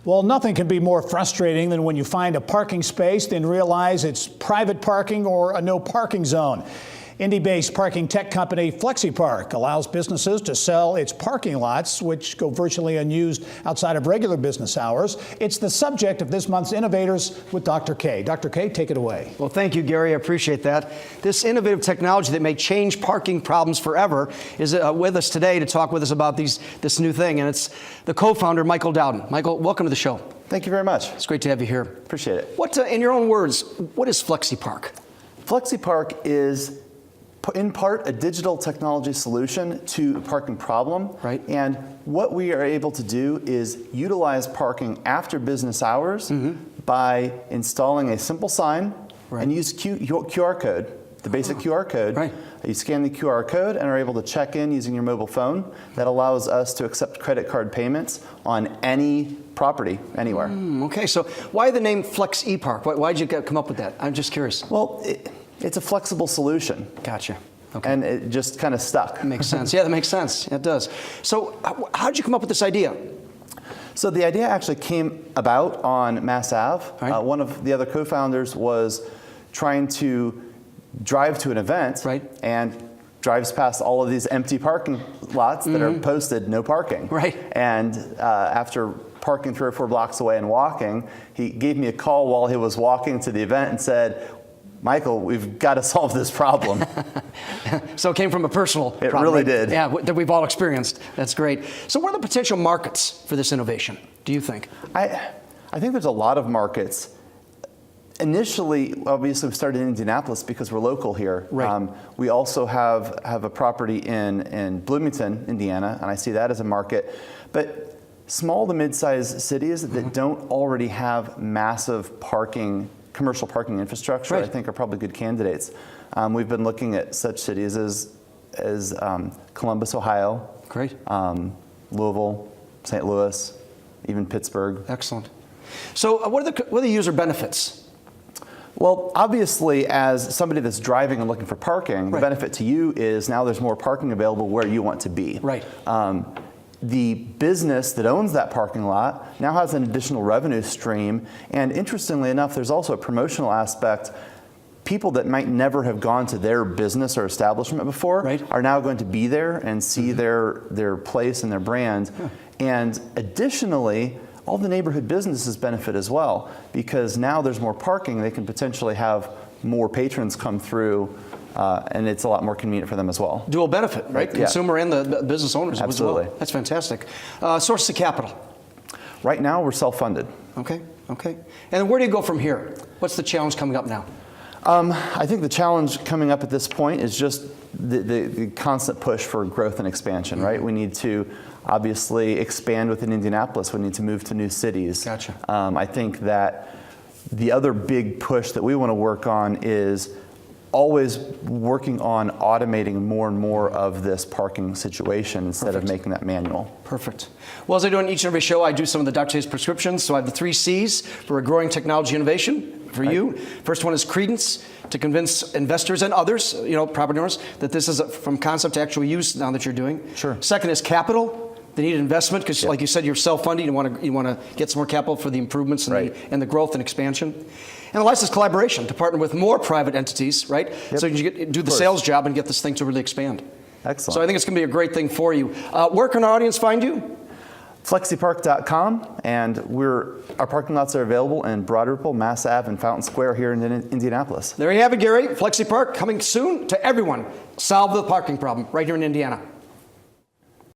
Well, nothing can be more frustrating than when you find a parking space, then realize it's private parking or a no parking zone. Indy-based parking tech company FlexePark allows businesses to sell its parking lots, which go virtually unused outside of regular business hours. It's the subject of this month's Innovators with Dr. K. Dr. K, take it away. Well, thank you, Gary. I appreciate that. This innovative technology that may change parking problems forever is with us today to talk with us about this new thing, and it's the co-founder, Michael Dowden. Michael, welcome to the show. Thank you very much. It's great to have you here. Appreciate it. What, in your own words, what is FlexePark? FlexePark is in part a digital technology solution to a parking problem. Right. And what we are able to do is utilize parking after business hours by installing a simple sign and use QR code, the basic QR code. Right. You scan the QR code and are able to check in using your mobile phone. That allows us to accept credit card payments on any property, anywhere. Okay, so why the name FlexePark? Why did you come up with that? I'm just curious. Well, it's a flexible solution. Gotcha. Okay. And it just kind of stuck. Makes sense. Yeah, that makes sense. It does. So how did you come up with this idea? So the idea actually came about on Mass Ave. Right. One of the other co-founders was trying to drive to an event and drives past all of these empty parking lots that are posted no parking. Right. And after parking 3 or 4 blocks away and walking, he gave me a call while he was walking to the event and said, Michael, we've got to solve this problem. So it came from a personal problem. It really did. Yeah, that we've all experienced. That's great. So what are the potential markets for this innovation, do you think? I think there's a lot of markets. Initially, obviously, we started in Indianapolis because we're local here. Right. We also have a property in Bloomington, Indiana, and I see that as a market. But small to mid-sized cities that don't already have massive commercial parking infrastructure, I think are probably good candidates. We've been looking at such cities as Columbus, Ohio, great, Louisville, St. Louis, even Pittsburgh. Excellent. So what are the user benefits? Well, obviously, as somebody that's driving and looking for parking, the benefit to you is now there's more parking available where you want to be. Right. The business that owns that parking lot now has an additional revenue stream, and interestingly enough, there's also a promotional aspect. People that might never have gone to their business or establishment before are now going to be there and see their place and their brand. And additionally, all the neighborhood businesses benefit as well, because now there's more parking. They can potentially have more patrons come through, and it's a lot more convenient for them as well. Dual benefit, right? Consumer and the business owners Absolutely. as well. That's fantastic. Source of capital? Right now, we're self-funded. Okay, okay. And where do you go from here? What's the challenge coming up now? I think the challenge coming up at this point is just the constant push for growth and expansion, right? We need to obviously expand within Indianapolis. We need to move to new cities. Gotcha. I think that the other big push that we want to work on is always working on automating more and more of this parking situation instead of making that manual. Perfect. Well, as I do on each and every show, I do some of the Dr. K's prescriptions. So I have the 3 C's for a growing technology innovation for you. First one is credence, to convince investors and others, property owners, that this is from concept to actual use now that you're doing. Sure. Second is capital. They need investment because, like you said, you're self-funding. You want to get some more capital for the improvements and the growth and expansion. And the last is collaboration, to partner with more private entities, right? So you can do the sales job and get this thing to really expand. Excellent. So I think it's going to be a great thing for you. Where can our audience find you? FlexePark.com, and our parking lots are available in Broad Ripple, Mass Ave, and Fountain Square here in Indianapolis. There you have it, Gary. FlexePark coming soon to everyone. Solve the parking problem right here in Indiana.